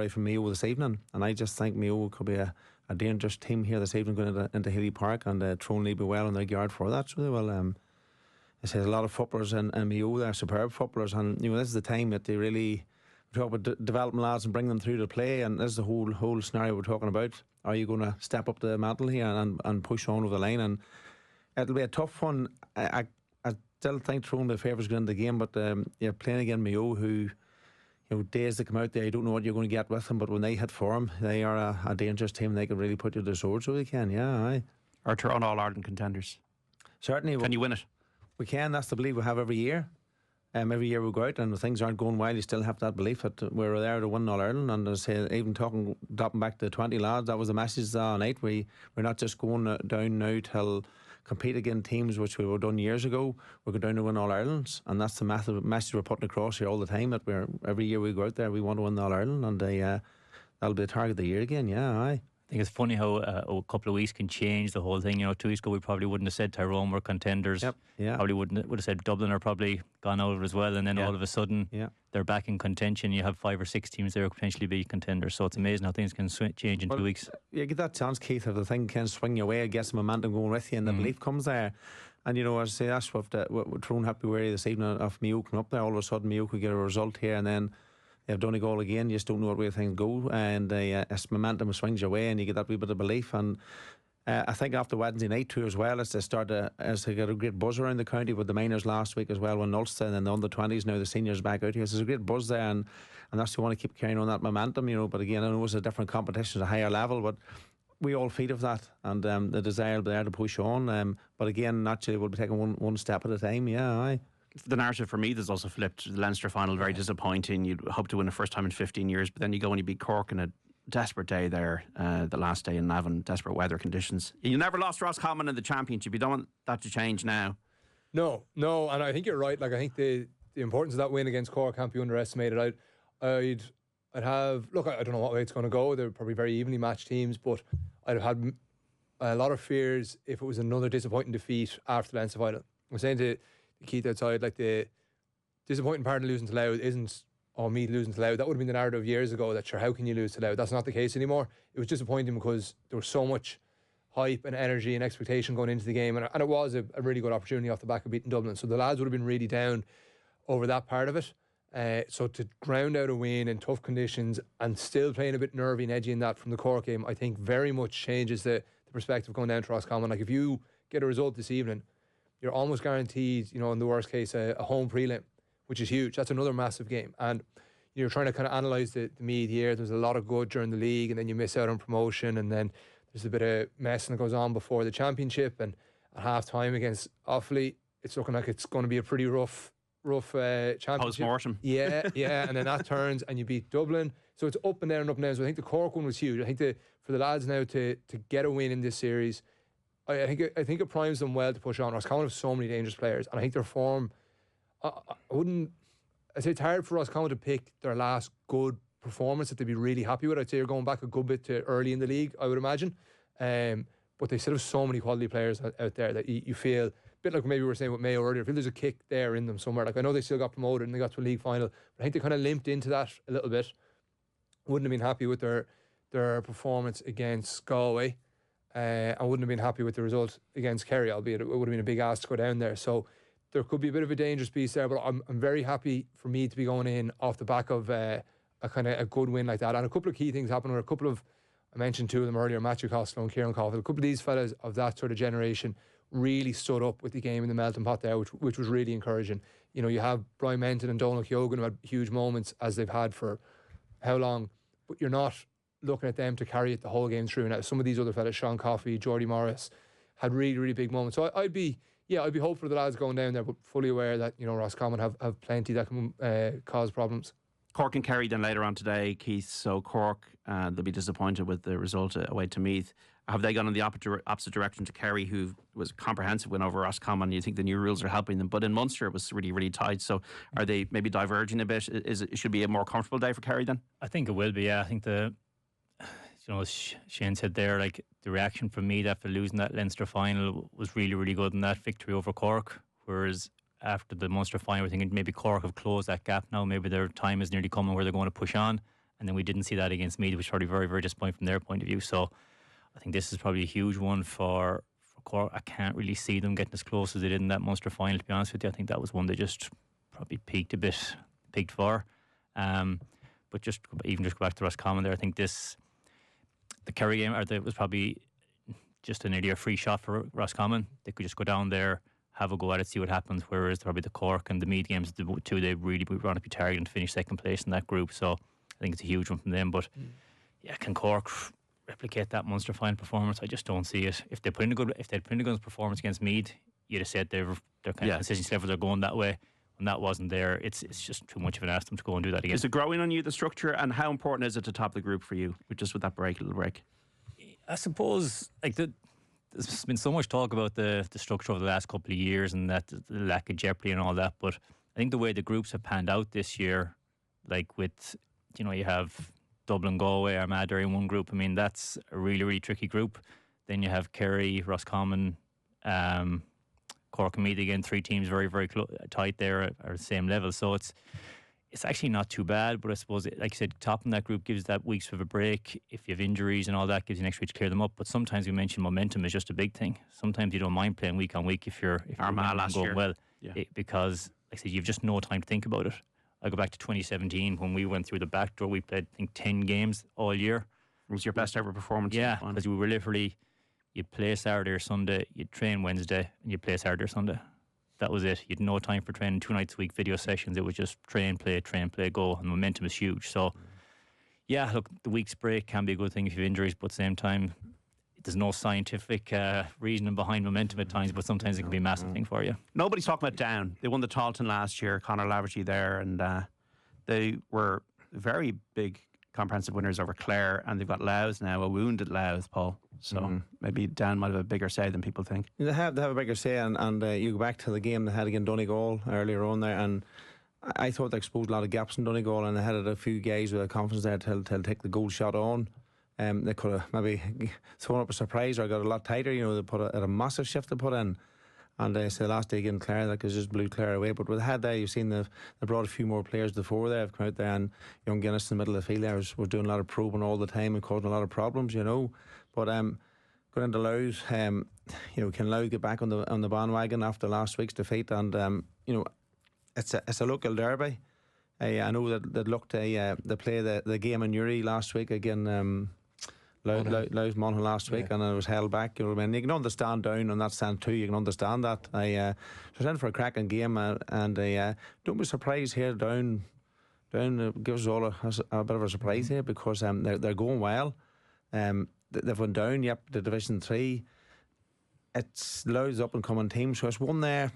from Mayo this evening. And I just think Mayo could be a dangerous team here this evening going into Healy Park, and Tyrone need to be well on their guard for that. So they will. I say a lot of footballers in Mayo, they're superb footballers, and this is the time that they really talk about developing lads and bring them through to play, and this is the whole scenario we're talking about. Are you going to step up the mantle here and push on over the line? And it'll be a tough one. I still think Tyrone the favourites going into the game, but you're playing against Mayo, who days they come out there, you don't know what you're going to get with them, but when they hit form, they are a dangerous team. They can really put you to the sword, so they can. Aye. Are Tyrone All Ireland contenders? Certainly. Can you win it? We can. That's the belief we have every year. Every year we go out and if things aren't going well, you still have that belief that we're there to win All Ireland. And as I say, even dropping back to 20 lads, that was the message that night. We're not just going down now to compete against teams which we were done years ago. We're going down to win All Irelands, and that's the message we're putting across here all the time. That every year we go out there, we want to win the All Ireland, and that'll be the target of the year again. Aye. I think it's funny how a couple of weeks can change the whole thing. 2 weeks ago we probably wouldn't have said Tyrone were contenders. Yep. Yeah. Probably would have said Dublin are probably gone out of it as well, and then all of a sudden they're back in contention. You have 5 or 6 teams there who could potentially be contenders. So it's amazing how things can change in 2 weeks. You get that chance, Keith, if the thing can swing your way, it gets the momentum going with you, and the belief comes there. And as I say, that's what Tyrone have to be wary this evening of Mayo coming up there. All of a sudden Mayo could get a result here, and then have Donegal again. You just don't know what way things go, and it's momentum swings your way, and you get that wee bit of belief. And I think after Wednesday night too, as well, as they get a great buzz around the county with the minors last week as well, when Ulster and then the under-20s, now the seniors back out here. So there's a great buzz there, and that's, you want to keep carrying on that momentum, you know. But again, I know it's a different competition, at a higher level, but we all feed of that, and the desire there to push on. But again, naturally, we'll be taking one step at a time. Yeah, aye. The narrative for me is also flipped. The Leinster final, very disappointing. You'd hope to win the first time in 15 years, but then you go and you beat Cork in a desperate day there, the last day in Navan, desperate weather conditions. You never lost Roscommon in the championship. You don't want that to change now. No, and I think you're right. Like, I think the importance of that win against Cork can't be underestimated. I'd have, look, I don't know what way it's going to go. They're probably very evenly matched teams, but I'd have had a lot of fears if it was another disappointing defeat after the Leinster final. I'm saying to Keith outside, like, the disappointing part of losing to Louth isn't Meath losing to Louth. That would have been the narrative years ago, that sure, how can you lose to Louth? That's not the case anymore. It was disappointing because there was so much hype and energy and expectation going into the game, and it was a really good opportunity off the back of beating Dublin. So the lads would have been really down over that part of it. So to ground out a win in tough conditions and still playing a bit nervy and edgy in that from the Cork game, I think very much changes the perspective going down to Roscommon. Like, if you get a result this evening, you're almost guaranteed, you know, in the worst case, a home prelim, which is huge. That's another massive game. And you're trying to kind of analyse the Meath here. There's a lot of good during the league, and then you miss out on promotion, and then there's a bit of messing that goes on before the championship, and at half time against Offaly, it's looking like it's going to be a pretty rough championship. Post-mortem. Yeah, and then that turns and you beat Dublin. So it's up and down and up and down. So I think the Cork one was huge. I think for the lads now to get a win in this series, I think it primes them well to push on. Roscommon have so many dangerous players, and I think their form, I'd say it's hard for Roscommon to pick their last good performance that they'd be really happy with. I'd say you're going back a good bit to early in the league, I would imagine. But they still have so many quality players out there that you feel, a bit like maybe we were saying with Mayo earlier, I feel there's a kick there in them somewhere. Like, I know they still got promoted and they got to a league final, but I think they kind of limped into that a little bit. Wouldn't have been happy with their performance against Galway. I wouldn't have been happy with the result against Kerry, albeit it would have been a big ask to go down there. So there could be a bit of a dangerous piece there, but I'm very happy for me to be going in off the back of a kind of a good win like that. And a couple of key things happened, or I mentioned two of them earlier, Matthew Costello and Kieran Caulfield. A couple of these fellas of that sort of generation really stood up with the game in the melting pot there, which was really encouraging. You know, you have Brian Menton and Donald Keoghan who had huge moments, as they've had for how long, but you're not looking at them to carry it the whole game through. Now, some of these other fellas, Sean Coffey, Geordie Morris, had really, really big moments. So I'd be hopeful for the lads going down there, but fully aware that, you know, Roscommon have plenty that can cause problems. Cork and Kerry then later on today, Keith. So Cork, they'll be disappointed with the result away to Meath. Have they gone in the opposite direction to Kerry, who was a comprehensive win over Roscommon? You think the new rules are helping them, but in Munster it was really, really tight. So are they maybe diverging a bit? It should be a more comfortable day for Kerry then? I think it will be. Yeah, I think as Shane said there, like, the reaction from Meath after losing that Leinster final was really, really good in that victory over Cork. Whereas after the Munster final, we're thinking maybe Cork have closed that gap now. Maybe their time is nearly coming where they're going to push on. And then we didn't see that against Meath, which was probably very, very disappointing from their point of view. So I think this is probably a huge one for Cork. I can't really see them getting as close as they did in that Munster final, to be honest with you. I think that was one they just probably peaked for. But just go back to Roscommon there, I think the Kerry game, was probably just nearly a free shot for Roscommon. They could just go down there, have a go at it, see what happens. Whereas probably the Cork and the Meath games, the two they really want to be targeting to finish second place in that group. So I think it's a huge one from them. But yeah, can Cork replicate that Munster final performance? I just don't see it. If they'd put in a good performance against Meath, you'd have said their kind of consistency level, they're going that way. When that wasn't there, it's just too much of an ask them to go and do that again. Is it growing on you, the structure, and how important is it to top the group for you, just with that little break? I suppose, like, there's been so much talk about the structure over the last couple of years and that the lack of jeopardy and all that, but I think the way the groups have panned out this year, like with, you know, you have Dublin, Galway, Armagh in one group. I mean, that's a really, really tricky group. Then you have Kerry, Roscommon, Cork and Meath again, three teams very, very tight there at the same level. So it's actually not too bad, but I suppose, like you said, topping that group gives that weeks of a break. If you have injuries and all that, gives you an extra week to clear them up. But sometimes we mentioned momentum is just a big thing. Sometimes you don't mind playing week on week if you're Armagh last going year. well, Yeah. because, like I said, you've just no time to think about it. I go back to 2017 when we went through the back door. We played, I think, 10 games all year. It was your best ever performance. Yeah, because we were literally, you'd play Saturday or Sunday, you'd train Wednesday, and you'd play Saturday or Sunday. That was it. You'd no time for training, 2 nights a week, video sessions. It was just train, play, go, and momentum is huge. So, yeah, look, the week's break can be a good thing if you have injuries, but at the same time, there's no scientific reasoning behind momentum at times, but sometimes it can be a massive thing for you. Nobody's talking about Down. They won the Taunton last year, Conor Laverty there, and they were very big comprehensive winners over Clare, and they've got Louth now, a wounded Louth, Paul. So maybe Down might have a bigger say than people think. They have a bigger say, and you go back to the game they had against Donegal earlier on there, and I thought they exposed a lot of gaps in Donegal, and they had a few guys with a confidence there to take the goal shot on. They could have maybe thrown up a surprise or got a lot tighter. You know, they put a massive shift to put in. And they said last day against Clare, that just blew Clare away. But with had there, you've seen they brought a few more players to the fore there. Have come out there, and young Guinness in the middle of the field there was doing a lot of probing all the time and causing a lot of problems, you know. But going into Louth, you know, can Louth get back on the bandwagon after last week's defeat? And you know, it's a local derby. I know that looked they play the game in Newry last week again. Louth Monaghan last week, and it was held back. You know what I mean? You can understand Down on that stand too. You can understand that. I was in for a cracking game, and don't be surprised here. Down gives us all a bit of a surprise here because they're going well. They've went down. Yep, the Division 3. It's Louth's up and coming team, so it's one there.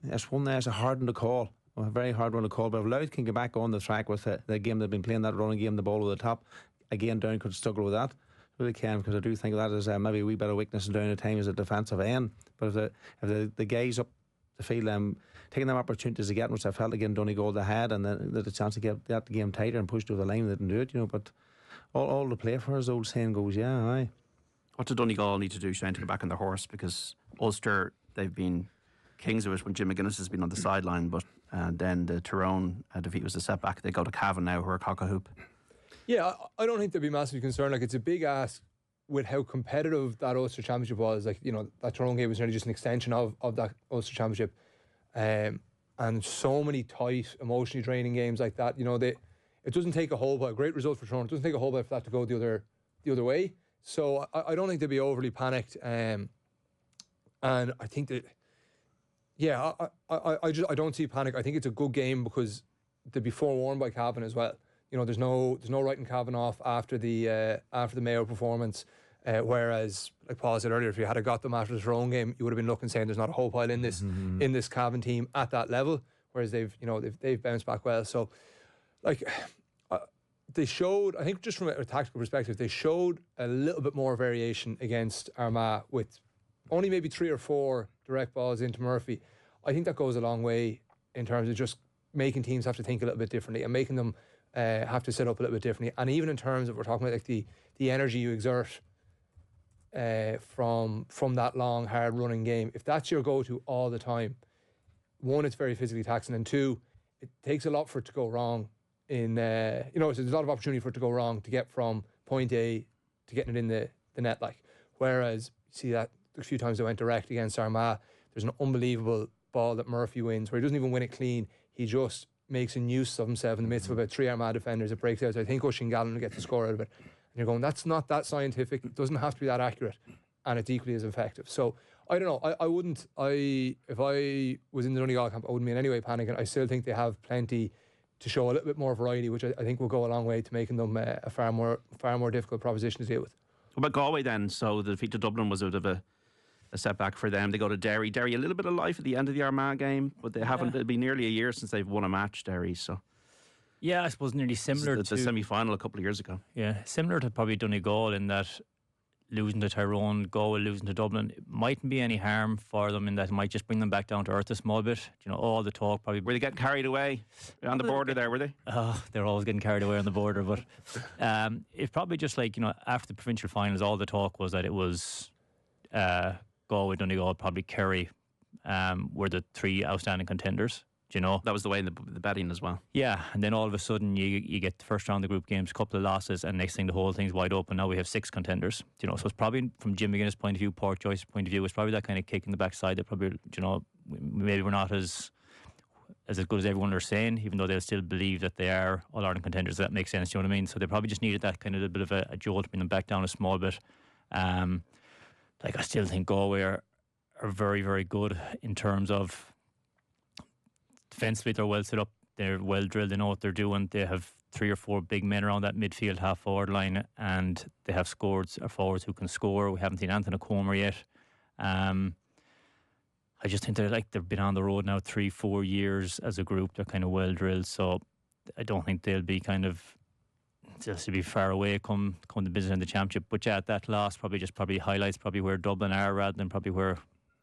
It's a hard one to call. A very hard one to call. But if Louth can get back on the track with the game they've been playing, that running game, the ball over the top, again Down could struggle with that. Really can, because I do think that is maybe a wee bit of weakness Down at times at defensive end. But if the guys up the field taking them opportunities to get, which I felt again Donegal they had, and they had a chance to get the game tighter and push to the line, they didn't do it, you know. But all to play for, as old saying goes. Yeah, aye. What do Donegal need to do, Shane, to get back on their horse? Because Ulster, they've been kings of it when Jim McGuinness has been on the sideline, but then the Tyrone defeat was a setback. They go to Cavan now, who are cock a hoop. Yeah, I don't think they'd be massively concerned. Like, it's a big ask with how competitive that Ulster Championship was. Like, you know, that Tyrone game was nearly just an extension of that Ulster Championship. And so many tight, emotionally draining games like that. You know, it doesn't take a whole lot. A great result for Tyrone. It doesn't take a whole lot for that to go the other way. So I don't think they'd be overly panicked. And I think that, yeah, I don't see panic. I think it's a good game because they'd be forewarned by Cavan as well. You know, there's no writing Cavan off after the Mayo performance. Whereas, like Paul said earlier, if you had got them after the Tyrone game, you would have been looking saying there's not a whole pile in this Cavan team at that level. Whereas they've bounced back well. So, like, they showed, I think, just from a tactical perspective, they showed a little bit more variation against Armagh with only maybe 3 or 4 direct balls into Murphy. I think that goes a long way in terms of just making teams have to think a little bit differently and making them have to set up a little bit differently. And even in terms of, we're talking about like the energy you exert from that long, hard running game, if that's your go-to all the time, one, it's very physically taxing, and two, it takes a lot for it to go wrong. So there's a lot of opportunity for it to go wrong to get from point A to getting it in the net. Like, whereas you see that a few times they went direct against Armagh, there's an unbelievable ball that Murphy wins where he doesn't even win it clean. He just makes a use of himself in the midst of about 3 Armagh defenders. It breaks out. So I think Oisin Gallen will get the score out of it. And you're going, that's not that scientific. It doesn't have to be that accurate, and it's equally as effective. So I don't know. I wouldn't. If I was in the Donegal camp, I wouldn't be in any way panicking. I still think they have plenty to show a little bit more variety, which I think will go a long way to making them a far more difficult proposition to deal with. What about Galway then? So the defeat to Dublin was a bit of a setback for them. They go to Derry. Derry, a little bit of life at the end of the Armagh game, but they haven't. It'll be nearly a year since they've won a match, Derry. So yeah, I suppose nearly similar to the semi-final a couple of years ago. Yeah, similar to probably Donegal in that losing to Tyrone, Galway losing to Dublin, it mightn't be any harm for them in that it might just bring them back down to earth a small bit. You know, all the talk probably. Were they getting carried away on the border there, were they? Oh, they're always getting carried away on the border, but it's probably just like, you know, after the provincial finals, all the talk was that it was Galway, Donegal, probably Kerry were the 3 outstanding contenders. Do you know? That was the way in the betting as well. Yeah, and then all of a sudden you get the first round of the group games, a couple of losses, and next thing the whole thing's wide open. Now we have 6 contenders. Do you know? So it's probably, from Jim McGuinness' point of view, Port Joyce's point of view, it's probably that kind of kick in the backside that probably, you know, maybe we're not as as good as everyone are saying, even though they'll still believe that they are All Ireland contenders. That makes sense, you know what I mean? So they probably just needed that kind of a bit of a jolt to bring them back down a small bit. Like, I still think Galway are very, very good in terms of defensively. They're well set up, they're well drilled, they know what they're doing. They have 3 or 4 big men around that midfield half forward line, and they have forwards who can score. We haven't seen Anthony Comer yet. I just think they've been on the road now 3-4 years as a group. They're kind of well drilled, so I don't think they'll be kind of just to be far away come the business in the championship. But yeah, that loss probably highlights where Dublin are rather than probably where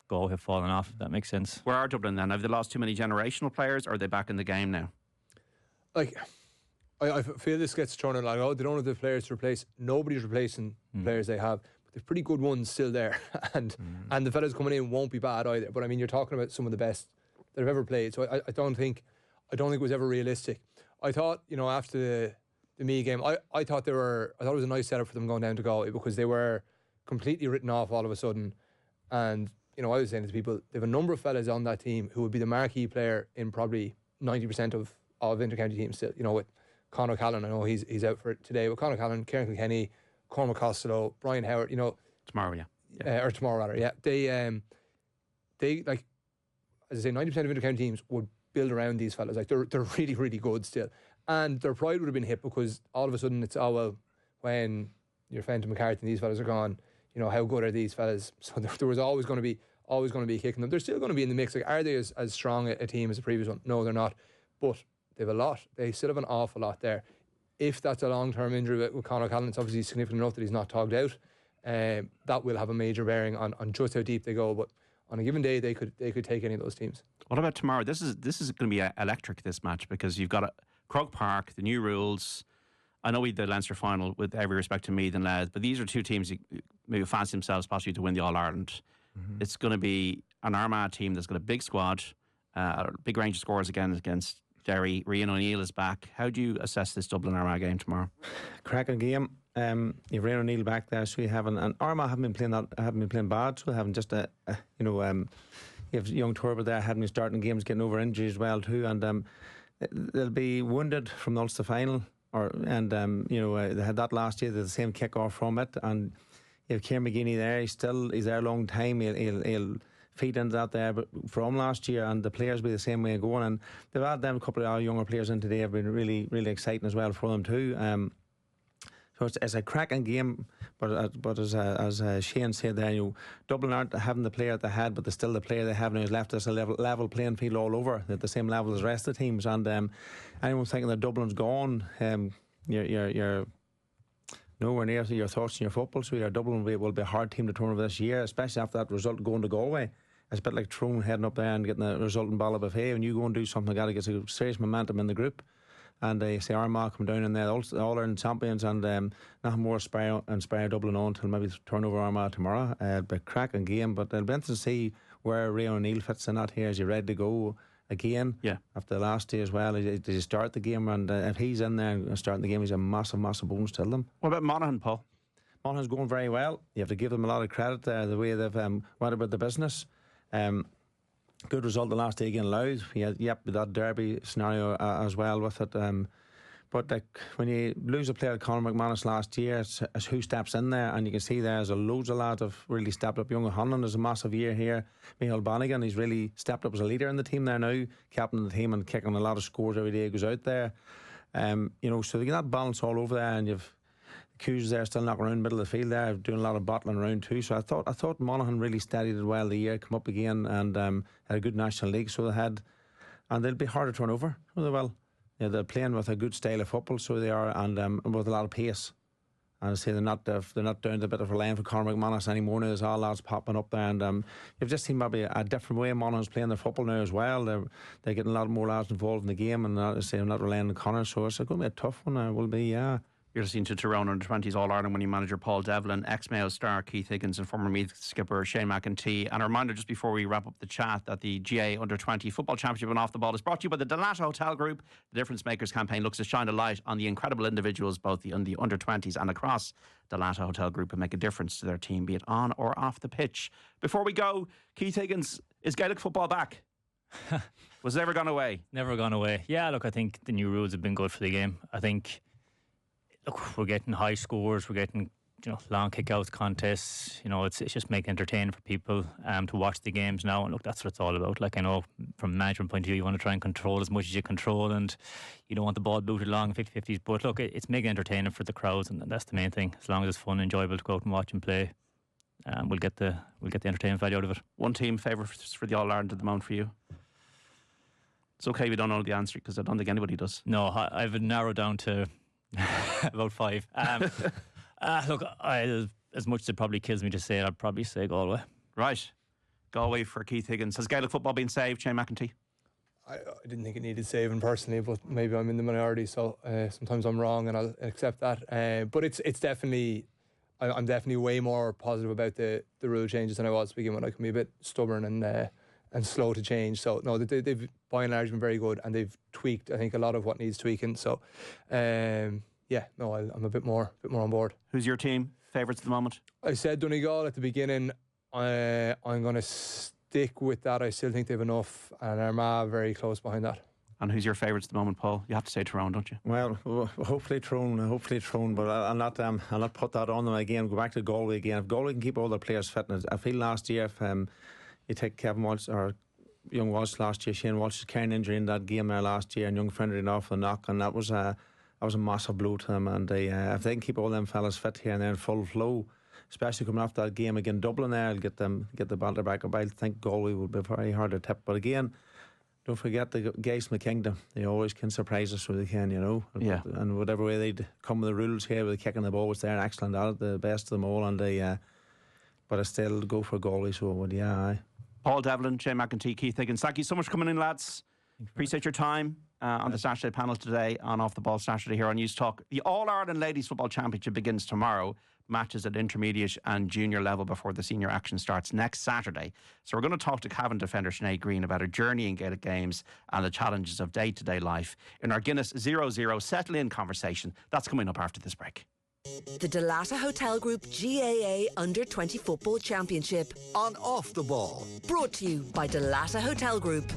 Galway have fallen off, if that makes sense. Where are Dublin then? Have they lost too many generational players, or are they back in the game now? Like, I feel this gets thrown out like, oh, they don't have the players to replace. Nobody's replacing players they have, but they've pretty good ones still there, and the fellas coming in won't be bad either. But I mean, you're talking about some of the best that have ever played, so I don't think it was ever realistic. I thought, after the Meath game, I thought it was a nice setup for them going down to Galway, because they were completely written off all of a sudden. And I was saying to people, they have a number of fellas on that team who would be the marquee player in probably 90% of inter-county teams still. With Conor Callan, I know he's out for it today, but Conor Callan, Kieran Kilkenny, Cormac Costello, Brian Howard, tomorrow, or tomorrow rather, yeah. They like, as I say, 90% of inter-county teams would build around these fellas. Like, they're really, really good still. And their pride would have been hit, because all of a sudden it's, when you're Fenton McCarthy and these fellas are gone, how good are these fellas? So there was always going to be kicking them. They're still going to be in the mix. Like, are they as strong a team as the previous one? No, they're not. But they have a lot. They still have an awful lot there. If that's a long-term injury with Conor Callan, it's obviously significant enough that he's not togged out. That will have a major bearing on just how deep they go. But on a given day, they could take any of those teams. What about tomorrow? This is going to be electric, this match, because you've got Croke Park, the new rules. I know we had the Leinster final, with every respect to Meath and Louth, but these are two teams who maybe fancy themselves possibly to win the All Ireland. It's going to be an Armagh team that's got a big squad, a big range of scores against Derry. Rian O'Neill is back. How do you assess this Dublin Armagh game tomorrow? Cracking game. You've Rian O'Neill back there, so you haven't, and Armagh haven't been playing bad, so they haven't just you have young Turbo there, hadn't been starting games, getting over injuries as well too, and they'll be wounded from the Ulster final, they had that last year. They had the same kick off from it, and you have Kieran McGeeney there. He's there a long time. He'll feed into that there, but from last year, and the players will be the same way going. And they've had them a couple of our younger players in today. Have been really, really exciting as well for them too. So it's a cracking game, but as Shane said there, Dublin aren't having the player they had, but they're still the player they have now. Has left us a level playing field all over, at the same level as the rest of the teams. And anyone thinking that Dublin's gone, you're nowhere near to your thoughts in your football. So Dublin will be a hard team to turn over this year, especially after that result going to Galway. It's a bit like Tyrone heading up there and getting a result in Ballabafay. When you go and do something like that, it gets a serious momentum in the group. And they say Armagh come down in there, all Ireland champions, and nothing more inspire Dublin on until maybe turn over Armagh tomorrow. But cracking game, but it'll be interesting to see where Ray O'Neill fits in that here. Is he ready to go again? Yeah. After the last day as well, did he start the game? And if he's in there and starting the game, he's a massive bonus to them. What about Monaghan, Paul? Monaghan's going very well. You have to give them a lot of credit the way they've went about the business. Good result the last day against Louth. That derby scenario as well with it. But when you lose a player like Conor McManus last year, it's who steps in there, and you can see there's loads of lads have really stepped up. Young Hanlon is a massive year here. Michael Bannigan, he's really stepped up as a leader in the team there now, captain of the team and kicking a lot of scores every day he goes out there. So they get that balance all over there, and you've Hughes there still knocking around the middle of the field there, doing a lot of bottling around too. So I thought Monaghan really steadied it well the year, come up again, and had a good National League. So they had, and they'll be hard to turn over. Well, they're playing with a good style of football, so they are, and with a lot of pace. And I say they're not down to a bit of a lane for Conor McManus anymore. Now there's all lads popping up there, and you've just seen maybe a different way Monaghan's playing their football now as well. They're getting a lot more lads involved in the game, and I say I'm not relying on Conor. So it's going to be a tough one. It will be, yeah. You're listening to Tyrone Under-20s All Ireland winning manager Paul Devlin, ex-Mayo star Keith Higgins, and former Meath skipper Shane McEntee. And a reminder just before we wrap up the chat that the GA Under-20 Football Championship and Off the Ball is brought to you by the Dalata Hotel Group. The Difference Makers campaign looks to shine a light on the incredible individuals both in the Under-20s and across Dalata Hotel Group who make a difference to their team, be it on or off the pitch. Before we go, Keith Higgins, is Gaelic football back? Was it ever gone away? Never gone away. Yeah, look, I think the new rules have been good for the game. I think, look, we're getting high scores, we're getting long kick-outs, contests. It's just making entertaining for people to watch the games now. And look, that's what it's all about. Like, I know from a management point of view, you want to try and control as much as you control, and you don't want the ball booted long 50-50s. But look, it's making entertaining for the crowds, and that's the main thing. As long as it's fun, enjoyable to go out and watch and play, we'll get the entertainment value out of it. One team favourites for the All Ireland at the moment for you? It's okay if you don't know the answer, because I don't think anybody does. No, I've narrowed down to about 5. Look, as much as it probably kills me to say it, I'd probably say Galway. Right. Galway for Keith Higgins. Has Gaelic football been saved, Shane McEntee? I didn't think it needed saving personally, but maybe I'm in the minority, so sometimes I'm wrong and I'll accept that. But it's definitely, I'm definitely way more positive about the rule changes than I was to begin with. I can be a bit stubborn and slow to change. So no, they've by and large been very good, and they've tweaked, I think, a lot of what needs tweaking. So yeah, no, I'm a bit more on board. Who's your team favourites at the moment? I said Donegal at the beginning. I'm going to stick with that. I still think they've enough, and Armagh very close behind that. And who's your favourites at the moment, Paul? You have to say Tyrone, don't you? Well, hopefully Tyrone, but I'll not put that on them again. Go back to Galway again. If Galway can keep all their players fit, and I feel last year if you take Kevin Walsh or young Walsh last year, Shane Walsh's carrying injury in that game there last year, and young Fendery off the knock, and that was a massive blow to them. And if they can keep all them fellas fit here and there in full flow, especially coming off that game again Dublin there, I'll get the banter back up. I think Galway will be very hard to tip, but again, don't forget the guys from the kingdom. They always can surprise us where they can, Yeah. And whatever way they'd come with the rules here with the kicking the ball, was there excellent at it, the best of them all, and but I still go for Galway. So aye. Paul Devlin, Shane McEntee, Keith Higgins, thank you so much for coming in, lads. Appreciate your time on the Saturday panel today on Off the Ball Saturday here on News Talk. The All Ireland Ladies Football Championship begins tomorrow. Matches at intermediate and junior level before the senior action starts next Saturday. So we're going to talk to Cavan defender Sinead Green about her journey in Gaelic games and the challenges of day-to-day life in our Guinness 0-0 settle-in conversation. That's coming up after this break. The Dalata Hotel Group GAA Under-20 Football Championship on Off the Ball. Brought to you by Dalata Hotel Group.